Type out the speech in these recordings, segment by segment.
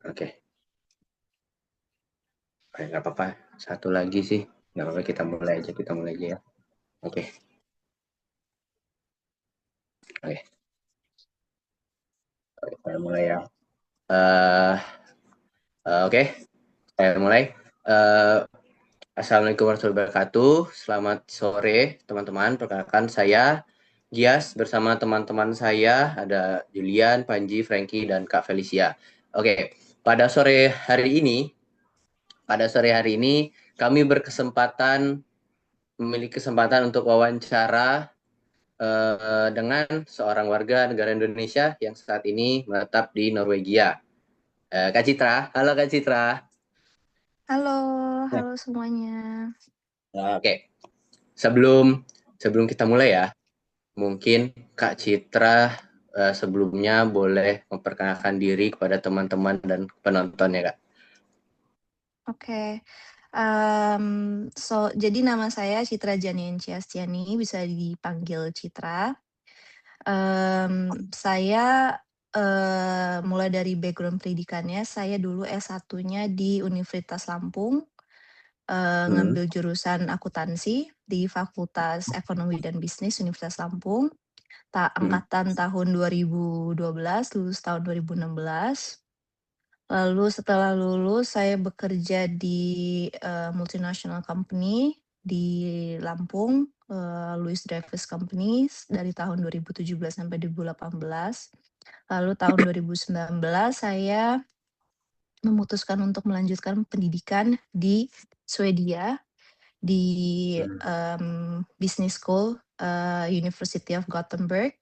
Oke, nggak apa-apa. Satu lagi sih, nggak apa-apa. Kita mulai aja ya. Oke, oke, saya mulai ya. Eh, oke, saya mulai. Eh, Assalamualaikum warahmatullahi wabarakatuh. Selamat sore, teman-teman. Perkenalkan saya Gias bersama teman-teman saya ada Julian, Panji, Frankie, dan Kak Felicia. Oke, pada sore hari ini, kami memiliki kesempatan untuk wawancara dengan seorang warga negara Indonesia yang saat ini menetap di Norwegia. Kak Citra, halo Kak Citra. Halo, Nah, halo semuanya. oke, sebelum sebelum kita mulai ya, mungkin Kak Citra sebelumnya boleh memperkenalkan diri kepada teman-teman dan penonton ya Kak. Oke, jadi nama saya Citra Janianci Astiani, bisa dipanggil Citra. Saya, mulai dari background pendidikannya, saya dulu S1-nya di Universitas Lampung, Hmm. ngambil jurusan akuntansi di Fakultas Ekonomi dan Bisnis Universitas Lampung, Hmm. angkatan tahun 2012, lulus tahun 2016. Lalu setelah lulus saya bekerja di, multinational company di Lampung, Louis Dreyfus Companies dari tahun 2017 sampai 2018. Lalu tahun 2019 saya memutuskan untuk melanjutkan pendidikan di Swedia, di, Hmm. Business School, University of Gothenburg,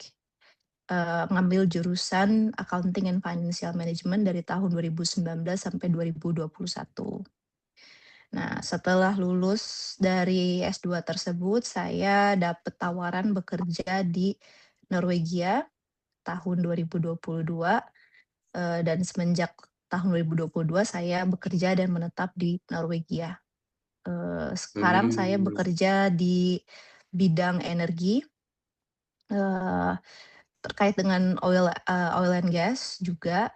ngambil jurusan Accounting and Financial Management dari tahun 2019 sampai 2021. Nah, setelah lulus dari S2 tersebut, saya dapat tawaran bekerja di Norwegia tahun 2022, dan semenjak tahun 2022 saya bekerja dan menetap di Norwegia. Sekarang saya Hmm. bekerja di bidang energi, eee, terkait dengan oil and gas juga,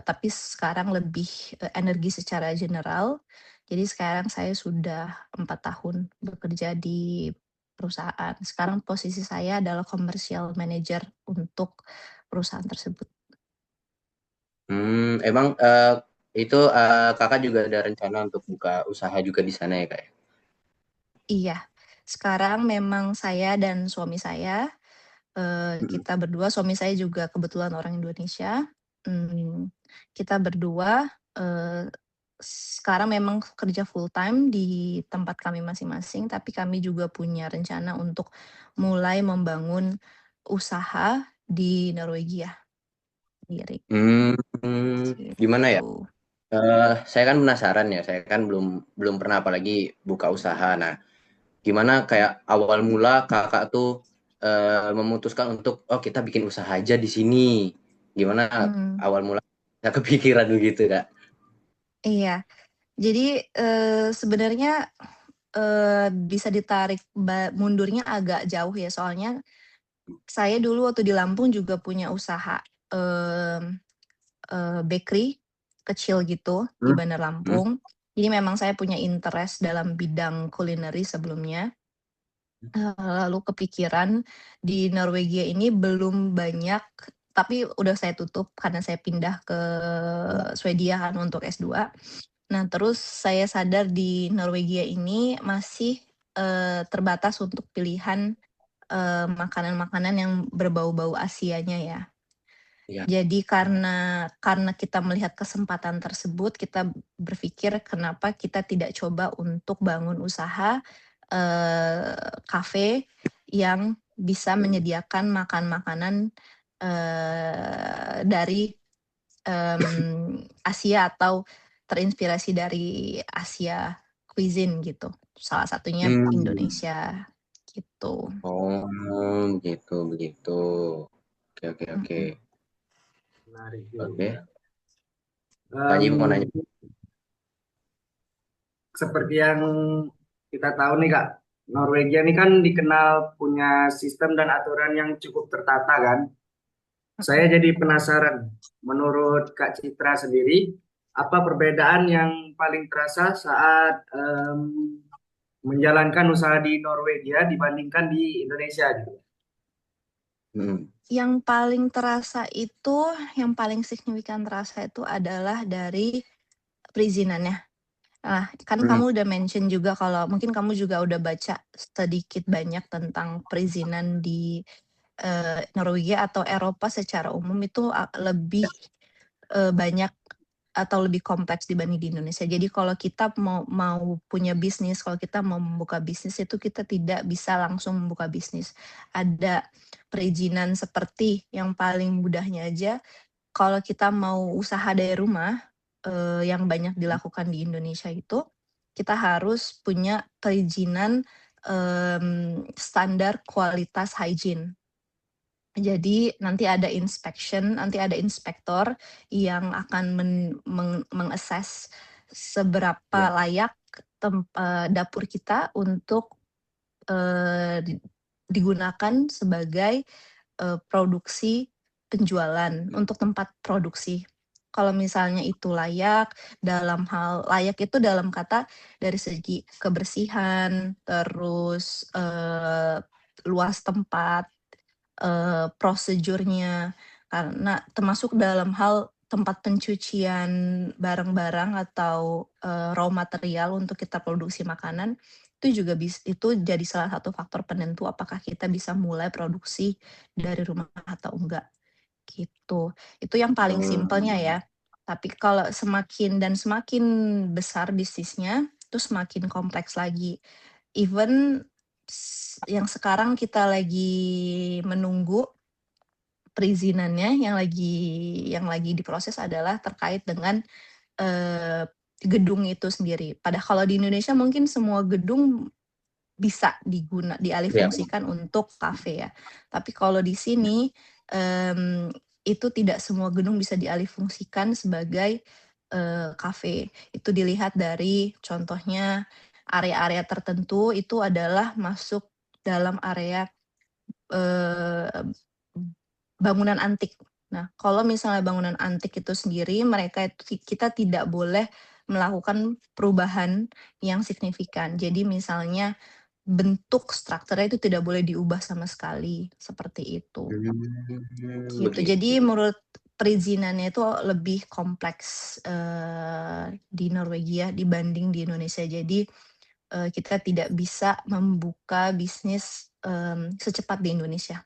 tapi sekarang lebih, energi secara general. Jadi sekarang saya sudah 4 tahun bekerja di perusahaan. Sekarang posisi saya adalah commercial manager untuk perusahaan tersebut. Emang itu kakak juga ada rencana untuk buka usaha juga di sana ya kak? Ya? Iya, sekarang memang saya dan suami saya, Mm-mm. kita berdua, suami saya juga kebetulan orang Indonesia, mmm, kita berdua, sekarang memang kerja full time di tempat kami masing-masing, tapi kami juga punya rencana untuk mulai membangun usaha di Norwegia sendiri, Hmm, Gimana ya? gitu. Saya kan penasaran ya. Saya kan belum belum pernah apalagi buka usaha. Nah, gimana kayak awal mula kakak tuh memutuskan untuk oh kita bikin usaha aja di sini. Gimana Mmm, awal mula saya kepikiran begitu kak? iya. Jadi, sebenarnya, bisa ditarik mundurnya agak jauh ya, soalnya saya dulu waktu di Lampung juga punya usaha, mmm, bakery kecil gitu di Hmm? Bandar Hmm? Lampung. Jadi memang saya punya interest dalam bidang kulineri sebelumnya, lalu kepikiran di Norwegia ini belum banyak, tapi udah saya tutup karena saya pindah ke Swedia kan untuk S2. Nah, terus saya sadar di Norwegia ini masih, terbatas untuk pilihan, makanan-makanan yang berbau-bau Asianya ya. Ya. Jadi karena kita melihat kesempatan tersebut, kita berpikir kenapa kita tidak coba untuk bangun usaha, kafe yang bisa menyediakan makanan-makanan, dari, Asia atau terinspirasi dari Asia cuisine gitu. Salah satunya Hmm. Indonesia, gitu. Oh, begitu, begitu. Oke, oke, oke. Mhm. Menarik Oke. juga. Panji mau nanya. Seperti yang kita tahu nih Kak, Norwegia ini kan dikenal punya sistem dan aturan yang cukup tertata kan. Saya Mhm. jadi penasaran, menurut Kak Citra sendiri, apa perbedaan yang paling terasa saat menjalankan usaha di Norwegia dibandingkan di Indonesia gitu. Yang paling terasa itu, yang paling signifikan terasa itu adalah dari perizinannya. Nah, kan kamu udah mention juga kalau mungkin kamu juga udah baca sedikit banyak tentang perizinan di Norwegia atau Eropa secara umum itu lebih banyak atau lebih kompleks dibanding di Indonesia. Jadi kalau kita mau punya bisnis, kalau kita mau membuka bisnis itu kita tidak bisa langsung membuka bisnis. Ada perizinan seperti yang paling mudahnya aja, kalau kita mau usaha dari rumah, yang banyak dilakukan di Indonesia itu, kita harus punya perizinan, standar kualitas hygiene. Jadi nanti ada nanti ada inspektor yang akan meng-assess seberapa layak dapur kita untuk digunakan sebagai produksi penjualan, untuk tempat produksi. Kalau misalnya itu layak, layak itu dalam kata dari segi kebersihan, terus luas tempat, prosedurnya, karena termasuk dalam hal tempat pencucian barang-barang atau raw material untuk kita produksi makanan, itu juga itu jadi salah satu faktor penentu apakah kita bisa mulai produksi dari rumah atau enggak, gitu. Itu yang paling simpelnya ya. Tapi kalau semakin besar bisnisnya, itu semakin kompleks lagi. Even yang sekarang kita lagi menunggu perizinannya, yang lagi diproses adalah terkait dengan gedung itu sendiri. Padahal kalau di Indonesia mungkin semua gedung bisa dialihfungsikan untuk kafe ya. Tapi kalau di sini itu tidak semua gedung bisa dialihfungsikan sebagai kafe. Itu dilihat dari contohnya area-area tertentu itu adalah masuk dalam area bangunan antik. Nah, kalau misalnya bangunan antik itu sendiri, kita tidak boleh melakukan perubahan yang signifikan. Jadi misalnya bentuk strukturnya itu tidak boleh diubah sama sekali, seperti itu. Gitu. Jadi menurut perizinannya itu lebih kompleks di Norwegia dibanding di Indonesia. Jadi kita tidak bisa membuka bisnis secepat di Indonesia.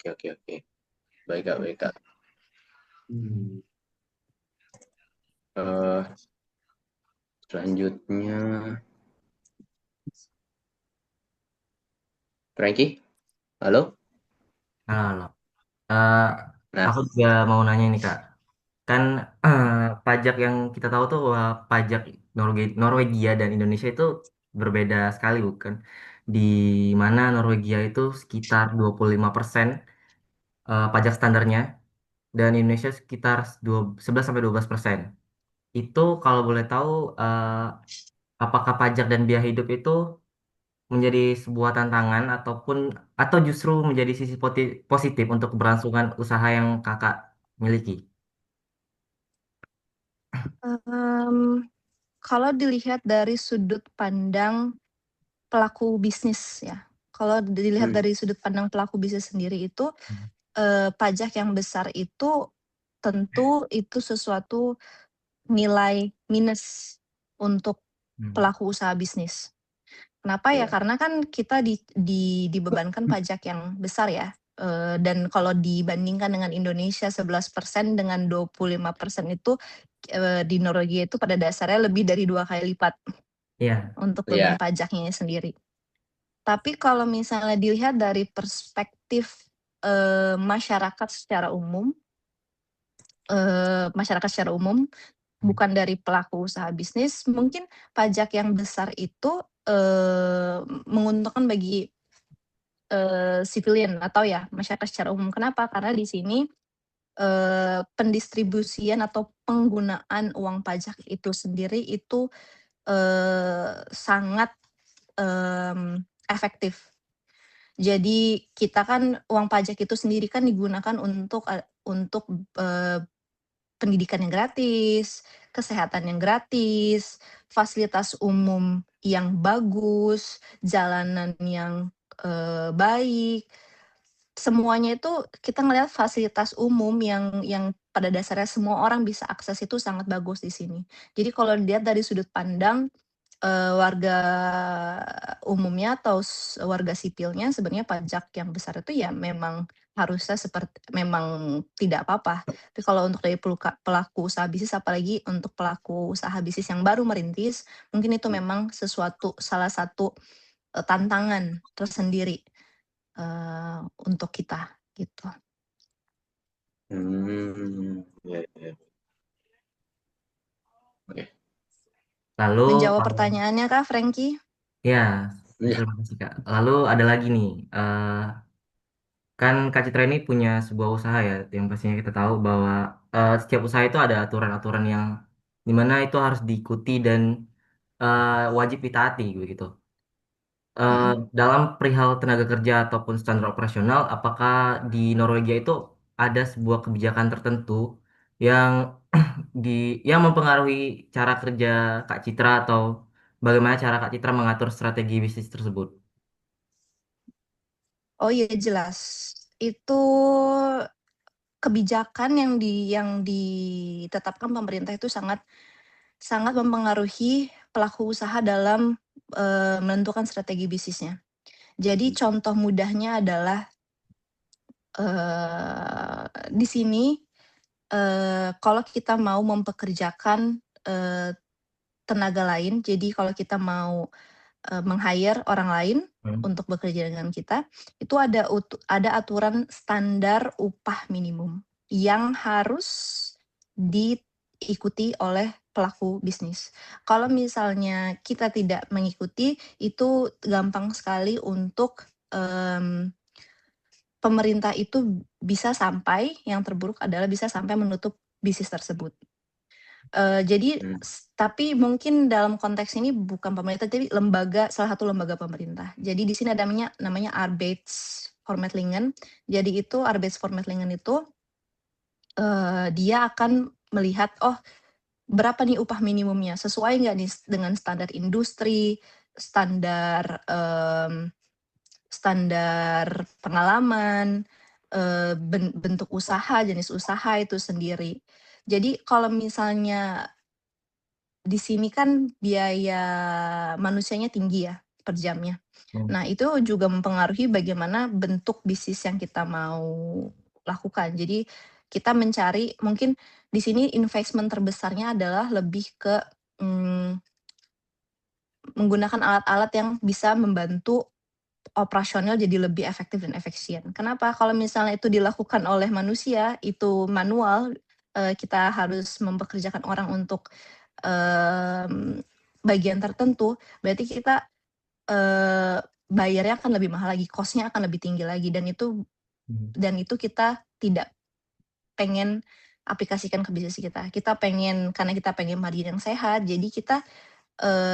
Oke. Baik Kak. Selanjutnya, Frankie, halo? Halo. Aku juga mau nanya nih Kak. Kan pajak yang kita tahu tuh pajak Norwegia dan Indonesia itu berbeda sekali bukan? Di mana Norwegia itu sekitar 25% pajak standarnya dan Indonesia sekitar 11 sampai 12%. Itu kalau boleh tahu apakah pajak dan biaya hidup itu menjadi sebuah tantangan atau justru menjadi sisi positif untuk keberlangsungan usaha yang Kakak miliki? Kalau dilihat dari sudut pandang pelaku bisnis ya, kalau dilihat dari sudut pandang pelaku bisnis sendiri itu, pajak yang besar itu tentu itu sesuatu nilai minus untuk pelaku usaha bisnis. Kenapa ya? Karena kan kita dibebankan pajak yang besar ya, dan kalau dibandingkan dengan Indonesia 11% dengan 25% itu, di Norwegia itu pada dasarnya lebih dari 2 kali lipat untuk beban pajaknya sendiri. Tapi kalau misalnya dilihat dari perspektif masyarakat secara umum, bukan dari pelaku usaha bisnis, mungkin pajak yang besar itu menguntungkan bagi civilian atau ya masyarakat secara umum. Kenapa? Karena di sini pendistribusian atau penggunaan uang pajak itu sendiri itu sangat efektif. Jadi kita kan uang pajak itu sendiri kan digunakan untuk pendidikan yang gratis, kesehatan yang gratis, fasilitas umum yang bagus, jalanan yang baik. Semuanya itu kita ngelihat fasilitas umum yang pada dasarnya semua orang bisa akses itu sangat bagus di sini. Jadi kalau dilihat dari sudut pandang warga umumnya atau warga sipilnya, sebenarnya pajak yang besar itu ya memang harusnya memang tidak apa-apa. Tapi kalau untuk dari pelaku usaha bisnis, apalagi untuk pelaku usaha bisnis yang baru merintis, mungkin itu memang salah satu tantangan tersendiri untuk kita gitu. Ya, ya. Oke. Lalu Menjawab pertanyaannya Kak Frankie? ya, Ya. terima kasih Kak. Lalu ada lagi nih, kan Kak Citra ini punya sebuah usaha ya, yang pastinya kita tahu bahwa setiap usaha itu ada aturan-aturan yang dimana itu harus diikuti dan wajib ditaati begitu. Dalam perihal tenaga kerja ataupun standar operasional, apakah di Norwegia itu ada sebuah kebijakan tertentu yang di yang mempengaruhi cara kerja Kak Citra atau bagaimana cara Kak Citra mengatur strategi bisnis tersebut? Oh iya jelas. Itu kebijakan yang ditetapkan pemerintah itu sangat mempengaruhi pelaku usaha dalam menentukan strategi bisnisnya. Jadi contoh mudahnya adalah di sini kalau kita mau mempekerjakan tenaga lain, jadi kalau kita mau meng-hire orang lain untuk bekerja dengan kita, itu ada aturan standar upah minimum yang harus diikuti oleh pelaku bisnis. Kalau misalnya kita tidak mengikuti, itu gampang sekali untuk pemerintah itu yang terburuk adalah bisa sampai menutup bisnis tersebut. Jadi tapi mungkin dalam konteks ini bukan pemerintah, jadi salah satu lembaga pemerintah. Jadi di sini ada namanya Arbeidsformidlingen. Jadi itu Arbeidsformidlingen itu dia akan melihat, oh berapa nih upah minimumnya, sesuai nggak nih dengan standar industri, standar pengalaman, bentuk usaha, jenis usaha itu sendiri. Jadi kalau misalnya di sini kan biaya manusianya tinggi ya per jamnya. Nah itu juga mempengaruhi bagaimana bentuk bisnis yang kita mau lakukan. Jadi kita mencari mungkin di sini investment terbesarnya adalah lebih ke menggunakan alat-alat yang bisa membantu operasional jadi lebih efektif dan efisien. Kenapa? Kalau misalnya itu dilakukan oleh manusia, itu manual, kita harus mempekerjakan orang untuk bagian tertentu, berarti kita bayarnya akan lebih mahal lagi, cost-nya akan lebih tinggi lagi, dan itu kita tidak pengen aplikasikan ke bisnis kita. Karena kita pengen margin yang sehat, jadi kita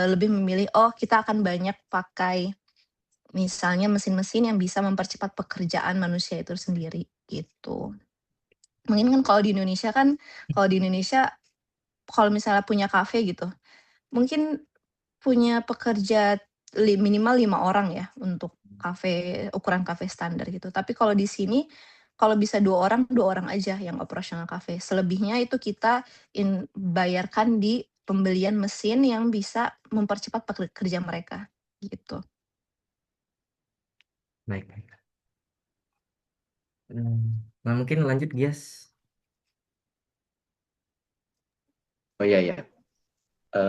lebih memilih, kita akan banyak pakai misalnya mesin-mesin yang bisa mempercepat pekerjaan manusia itu sendiri, gitu. Mungkin kan kalau di Indonesia kalau misalnya punya kafe gitu, mungkin punya pekerja minimal 5 orang ya untuk ukuran kafe standar gitu. Tapi kalau di sini, kalau bisa 2 orang aja yang operasional kafe. Selebihnya itu kita bayarkan di pembelian mesin yang bisa mempercepat kerja mereka, gitu. Baik. Nah, mungkin lanjut, Gias. Oh iya ya.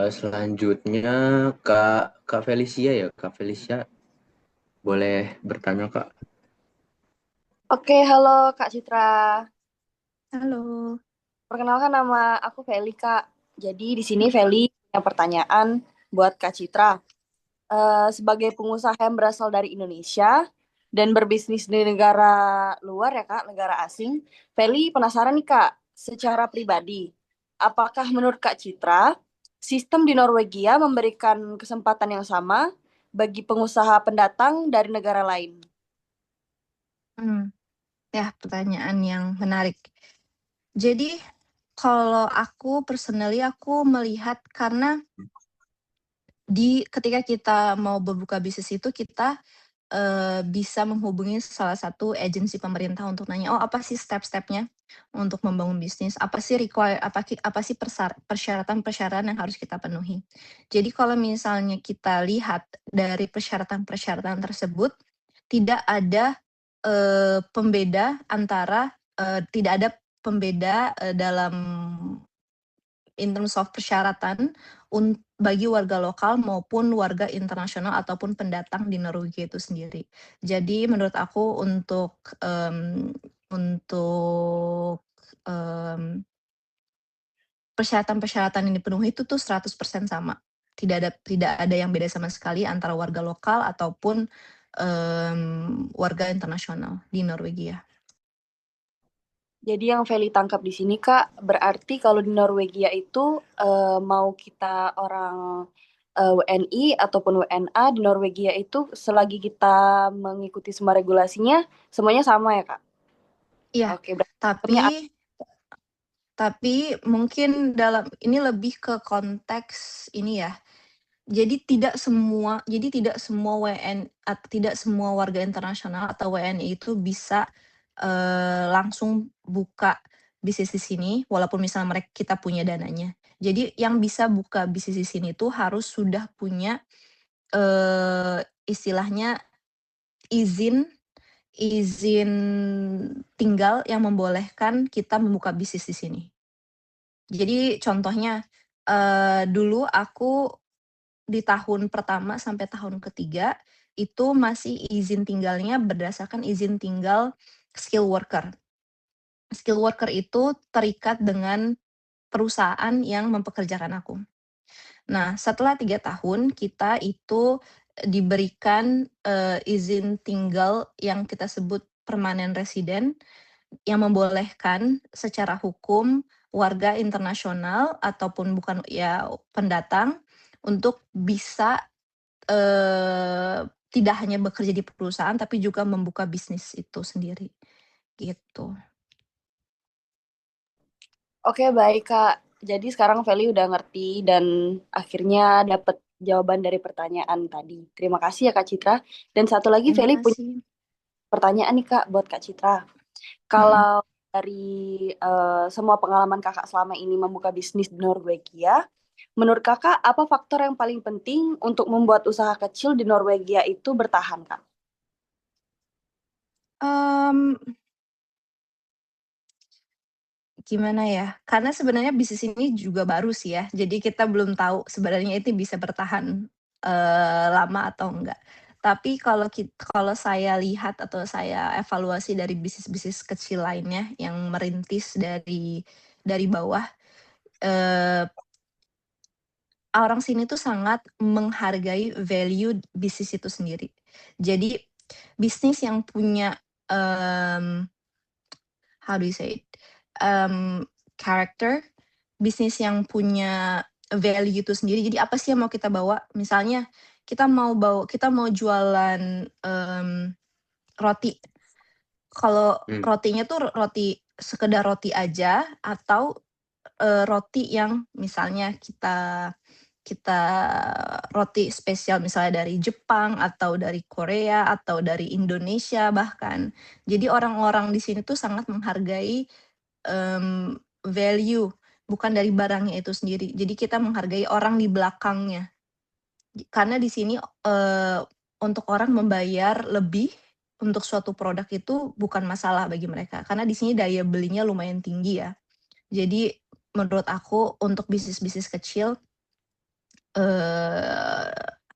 Selanjutnya Kak Felicia ya. Kak Felicia boleh bertanya Kak. Oke, halo Kak Citra. Halo. Perkenalkan nama aku Feli, Kak. Jadi di sini Feli punya pertanyaan buat Kak Citra. Sebagai pengusaha yang berasal dari Indonesia dan berbisnis di negara luar ya Kak, negara asing, Feli penasaran nih Kak, secara pribadi, apakah menurut Kak Citra, sistem di Norwegia memberikan kesempatan yang sama bagi pengusaha pendatang dari negara lain? Ya, pertanyaan yang menarik. Jadi, Kalau aku personally aku melihat karena ketika kita mau berbuka bisnis itu kita, bisa menghubungi salah satu agensi pemerintah untuk nanya, "Oh, apa sih step-stepnya untuk membangun bisnis? Apa sih apa sih persyaratan-persyaratan yang harus kita penuhi?" Jadi kalau misalnya kita lihat dari persyaratan-persyaratan tersebut, tidak ada, pembeda antara tidak ada pembeda, dalam in terms of persyaratan bagi warga lokal maupun warga internasional ataupun pendatang di Norwegia itu sendiri. Jadi menurut aku untuk, mmm, persyaratan-persyaratan yang dipenuhi itu tuh 100% sama. Tidak ada yang beda sama sekali antara warga lokal ataupun, warga internasional di Norwegia. Jadi yang Feli tangkap di sini Kak, berarti kalau di Norwegia itu mau kita orang WNI ataupun WNA di Norwegia itu selagi kita mengikuti semua regulasinya semuanya sama ya Kak? Iya, Oke, berarti tapi mungkin ini lebih ke konteks ini ya. Jadi tidak semua tidak semua warga internasional atau WNI itu bisa, langsung buka bisnis di sini walaupun misalnya kita punya dananya. Jadi yang bisa buka bisnis di sini tuh harus sudah punya, istilahnya izin izin tinggal yang membolehkan kita membuka bisnis di sini. Jadi contohnya, dulu aku di tahun pertama sampai tahun ketiga, itu masih izin tinggalnya berdasarkan izin tinggal skilled worker. Skilled worker itu terikat dengan perusahaan yang mempekerjakan aku. Nah, setelah 3 tahun kita itu diberikan, izin tinggal yang kita sebut permanent resident, yang membolehkan secara hukum warga internasional ataupun bukan ya pendatang untuk bisa, tidak hanya bekerja di perusahaan tapi juga membuka bisnis itu sendiri, gitu. Oke, baik Kak. Jadi sekarang Feli udah ngerti dan akhirnya dapat jawaban dari pertanyaan tadi. Terima kasih ya Kak Citra. Dan satu lagi Terima Feli punya kasih. pertanyaan nih Kak buat Kak Citra. Kalau dari semua pengalaman Kakak selama ini membuka bisnis di Norwegia, menurut Kakak apa faktor yang paling penting untuk membuat usaha kecil di Norwegia itu bertahan, Kak? Gimana ya, karena sebenarnya bisnis ini juga baru sih ya, jadi kita belum tahu sebenarnya itu bisa bertahan, lama atau enggak. Tapi kalau saya lihat atau saya evaluasi dari bisnis-bisnis kecil lainnya yang merintis dari bawah, eee, orang sini tuh sangat menghargai value bisnis itu sendiri. Jadi bisnis yang punya, how do you say it, character, bisnis yang punya value itu sendiri. Jadi apa sih yang mau kita bawa? Misalnya kita mau jualan, roti. Kalau rotinya tuh sekedar roti aja atau, roti yang misalnya kita kita roti spesial misalnya dari Jepang atau dari Korea atau dari Indonesia bahkan. Jadi orang-orang di sini tuh sangat menghargai, value, bukan dari barangnya itu sendiri. Jadi kita menghargai orang di belakangnya. Karena di sini, untuk orang membayar lebih untuk suatu produk itu bukan masalah bagi mereka, karena di sini daya belinya lumayan tinggi ya. Jadi menurut aku untuk bisnis-bisnis kecil,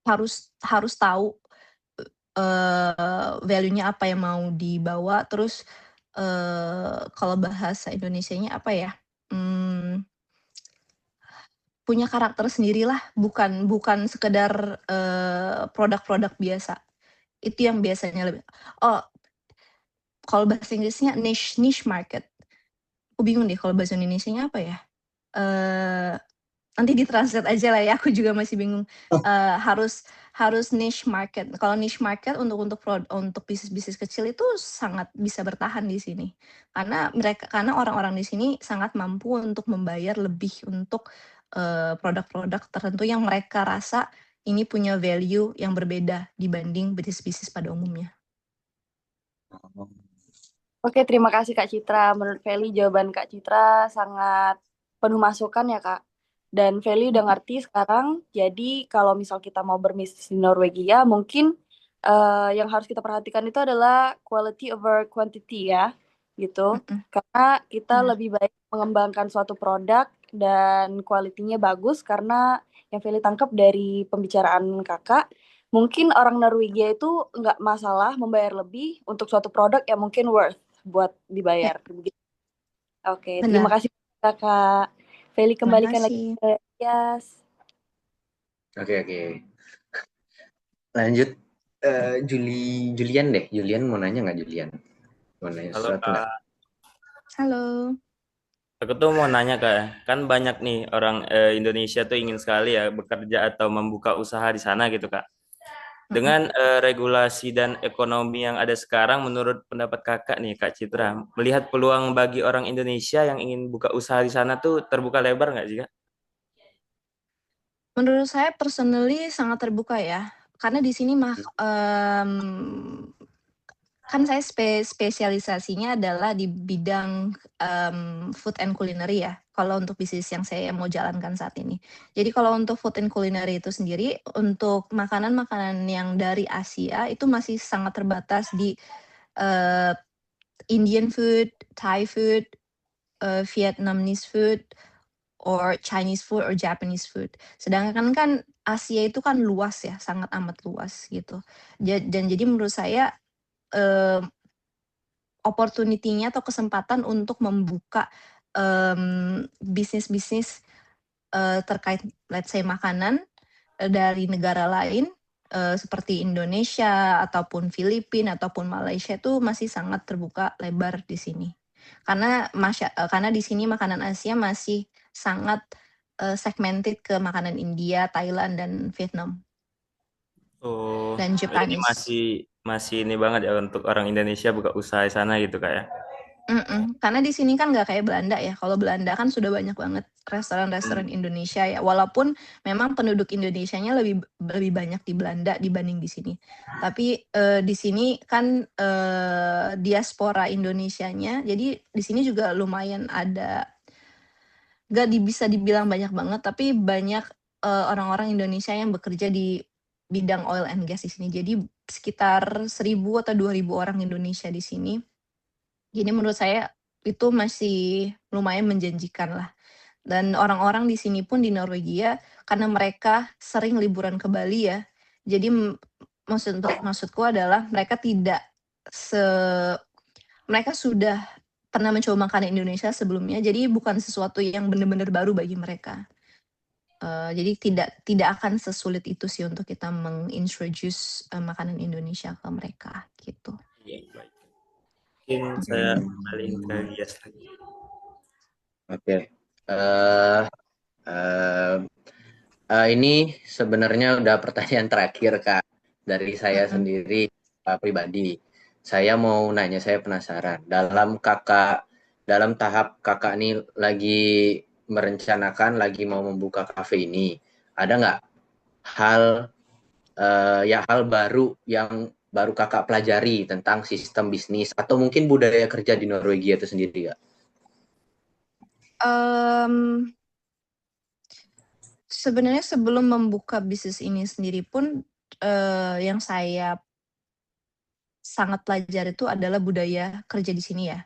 harus tahu, value-nya apa yang mau dibawa, terus, kalau bahasa Indonesianya apa ya, punya karakter sendirilah, bukan sekedar, produk-produk biasa. Itu yang biasanya kalau bahasa Inggrisnya niche market. Aku bingung deh kalau bahasa Indonesianya apa ya? Nanti di-translate aja lah ya, aku juga masih bingung. harus niche market. Kalau niche market untuk bisnis-bisnis kecil itu sangat bisa bertahan di sini. Karena orang-orang di sini sangat mampu untuk membayar lebih untuk, produk-produk tertentu yang mereka rasa ini punya value yang berbeda dibanding bisnis-bisnis pada umumnya. Oke, terima kasih Kak Citra. Menurut Feli, jawaban Kak Citra sangat penuh masukan ya Kak. Dan Feli udah ngerti sekarang, jadi kalau misal kita mau berbisnis di Norwegia, mungkin yang harus kita perhatikan itu adalah quality over quantity ya, gitu. Karena kita lebih baik mengembangkan suatu produk dan kualitinya bagus, karena yang Feli tangkap dari pembicaraan kakak, mungkin orang Norwegia itu nggak masalah membayar lebih untuk suatu produk yang mungkin worth buat dibayar. Oke, terima kasih kakak. Feli kembalikan lagi ke Yas. Oke. Lanjut Julian deh. Julian mau nanya nggak Julian? Mau nanya Halo sesuatu nggak? Kak, Halo. aku tuh mau nanya Kak, kan banyak nih orang Indonesia tuh ingin sekali ya bekerja atau membuka usaha di sana gitu Kak. Dengan regulasi dan ekonomi yang ada sekarang, menurut pendapat kakak nih Kak Citra, melihat peluang bagi orang Indonesia yang ingin buka usaha di sana tuh terbuka lebar nggak sih Kak? Menurut saya personally sangat terbuka ya, karena di sini kan saya spesialisasinya adalah di bidang, food and culinary ya, kalau untuk bisnis yang saya mau jalankan saat ini. Jadi kalau untuk food and culinary itu sendiri, untuk makanan-makanan yang dari Asia itu masih sangat terbatas di, Indian food, Thai food, Vietnamese food, or Chinese food, or Japanese food. Sedangkan kan Asia itu kan luas ya, sangat amat luas gitu. Dan jadi menurut saya, opportunity-nya atau kesempatan untuk membuka, bisnis-bisnis, terkait let's say makanan, dari negara lain, seperti Indonesia ataupun Filipina ataupun Malaysia itu masih sangat terbuka lebar di sini. Karena di sini makanan Asia masih sangat, segmented ke makanan India, Thailand, dan Vietnam. Oh, Dan jadi Japanese. masih ini banget ya untuk orang Indonesia buka usaha di sana gitu Kak ya? Karena di sini kan nggak kayak Belanda ya, kalau Belanda kan sudah banyak banget restoran-restoran Indonesia ya, walaupun memang penduduk Indonesianya lebih banyak di Belanda dibanding di sini. Tapi, di sini kan, diaspora Indonesianya, jadi di sini juga lumayan ada, bisa dibilang banyak banget, tapi banyak, orang-orang Indonesia yang bekerja di bidang oil and gas di sini. Jadi sekitar 1.000 atau 2.000 orang Indonesia di sini. Jadi menurut saya itu masih lumayan menjanjikan lah. Dan orang-orang di sini pun di Norwegia, karena mereka sering liburan ke Bali ya, jadi maksudku adalah mereka sudah pernah mencoba makanan Indonesia sebelumnya, jadi bukan sesuatu yang benar-benar baru bagi mereka. Jadi tidak akan sesulit itu sih untuk kita mengintroduce makanan Indonesia ke mereka, gitu. Iya, baik. Mungkin saya kembali ke Yas lagi. Oke. Ini sebenarnya udah pertanyaan terakhir Kak dari saya sendiri pribadi. Saya mau nanya, saya penasaran. Dalam tahap kakak ini lagi merencanakan, lagi mau membuka kafe ini, ada nggak hal baru yang baru kakak pelajari tentang sistem bisnis atau mungkin budaya kerja di Norwegia itu sendiri Kak? Sebenarnya sebelum membuka bisnis ini sendiri pun, yang saya sangat pelajari itu adalah budaya kerja di sini ya.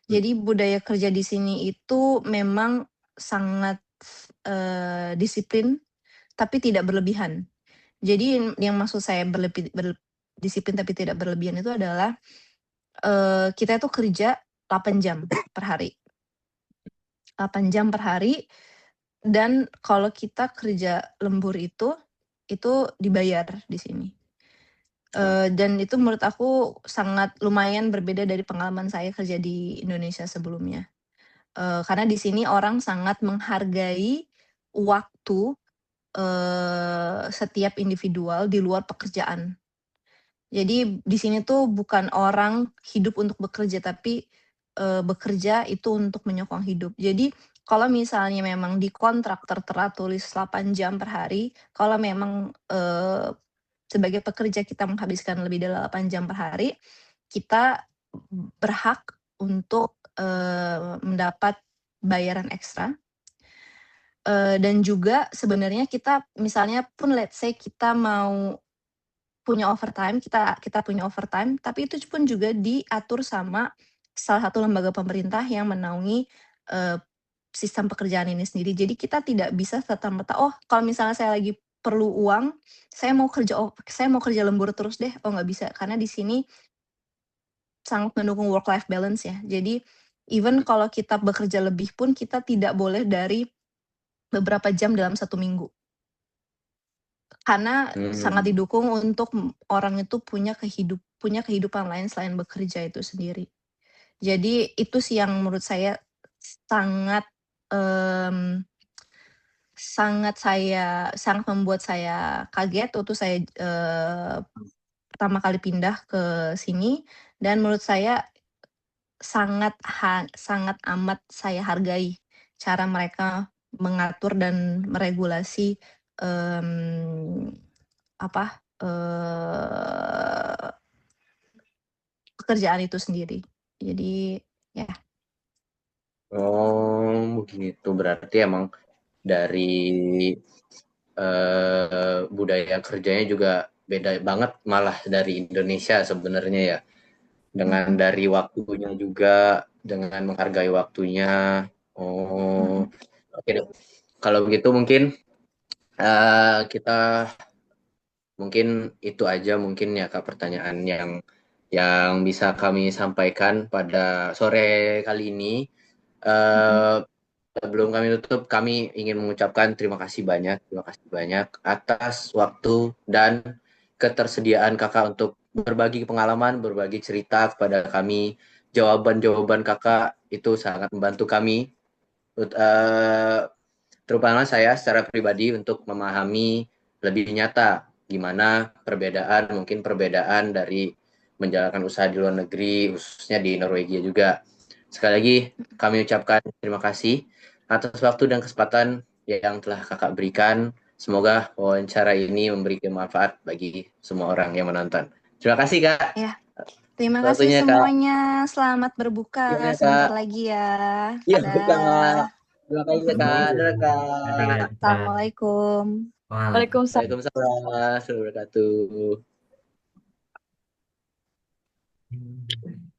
Jadi budaya kerja di sini itu memang sangat, disiplin, tapi tidak berlebihan. Jadi yang maksud saya disiplin tapi tidak berlebihan itu adalah, kita itu kerja 8 jam per hari. 8 jam per hari, dan kalau kita kerja lembur itu dibayar di sini. Dan itu menurut aku sangat lumayan berbeda dari pengalaman saya kerja di Indonesia sebelumnya. Karena di sini orang sangat menghargai waktu, setiap individual di luar pekerjaan. Jadi di sini tuh bukan orang hidup untuk bekerja, tapi bekerja itu untuk menyokong hidup. Jadi kalau misalnya memang di kontrak tertera tulis 8 jam per hari, kalau memang sebagai pekerja kita menghabiskan lebih dari 8 jam per hari, kita berhak untuk mendapat bayaran ekstra. Dan juga sebenarnya kita misalnya pun let's say kita mau punya overtime, kita punya overtime, tapi itu pun juga diatur sama salah satu lembaga pemerintah yang menaungi sistem pekerjaan ini sendiri. Jadi kita tidak bisa serta-merta, "Oh, kalau misalnya saya lagi perlu uang, saya mau kerja lembur terus deh." Oh, nggak bisa, karena di sini sangat mendukung work life balance ya. Jadi even kalau kita bekerja lebih pun kita tidak boleh dari beberapa jam dalam 1 minggu. Karena sangat didukung untuk orang itu punya kehidupan lain selain bekerja itu sendiri. Jadi itu sih yang menurut saya sangat, sangat membuat saya kaget waktu saya, pertama kali pindah ke sini, dan menurut saya sangat amat saya hargai cara mereka mengatur dan meregulasi, apa, pekerjaan itu sendiri. Jadi, ya. Oh, begitu. Berarti emang dari budaya kerjanya juga beda banget malah dari Indonesia sebenarnya ya. Dengan dari waktunya juga, dengan menghargai waktunya. Oh, oke deh. Kalau begitu mungkin kita mungkin itu aja mungkin ya Kak pertanyaan yang bisa kami sampaikan pada sore kali ini. Sebelum kami tutup, kami ingin mengucapkan terima kasih banyak atas waktu dan ketersediaan Kakak untuk berbagi pengalaman, berbagi cerita kepada kami. Jawaban-jawaban Kakak itu sangat membantu kami, terutama saya secara pribadi untuk memahami lebih nyata gimana mungkin perbedaan dari menjalankan usaha di luar negeri, khususnya di Norwegia juga. Sekali lagi kami ucapkan terima kasih atas waktu dan kesempatan yang telah Kakak berikan. Semoga wawancara ini memberi manfaat bagi semua orang yang menonton. Terima kasih Kak. Ya. Terima kasih Waktunya, Kak. semuanya. Selamat berbuka Iya, sebentar Kak. lagi ya. Iya, Dah. Kak. Terima kasih Kak. Dadah, Kak. Assalamualaikum. Waalaikumsalam. Waalaikumsalam warahmatullahi wabarakatuh.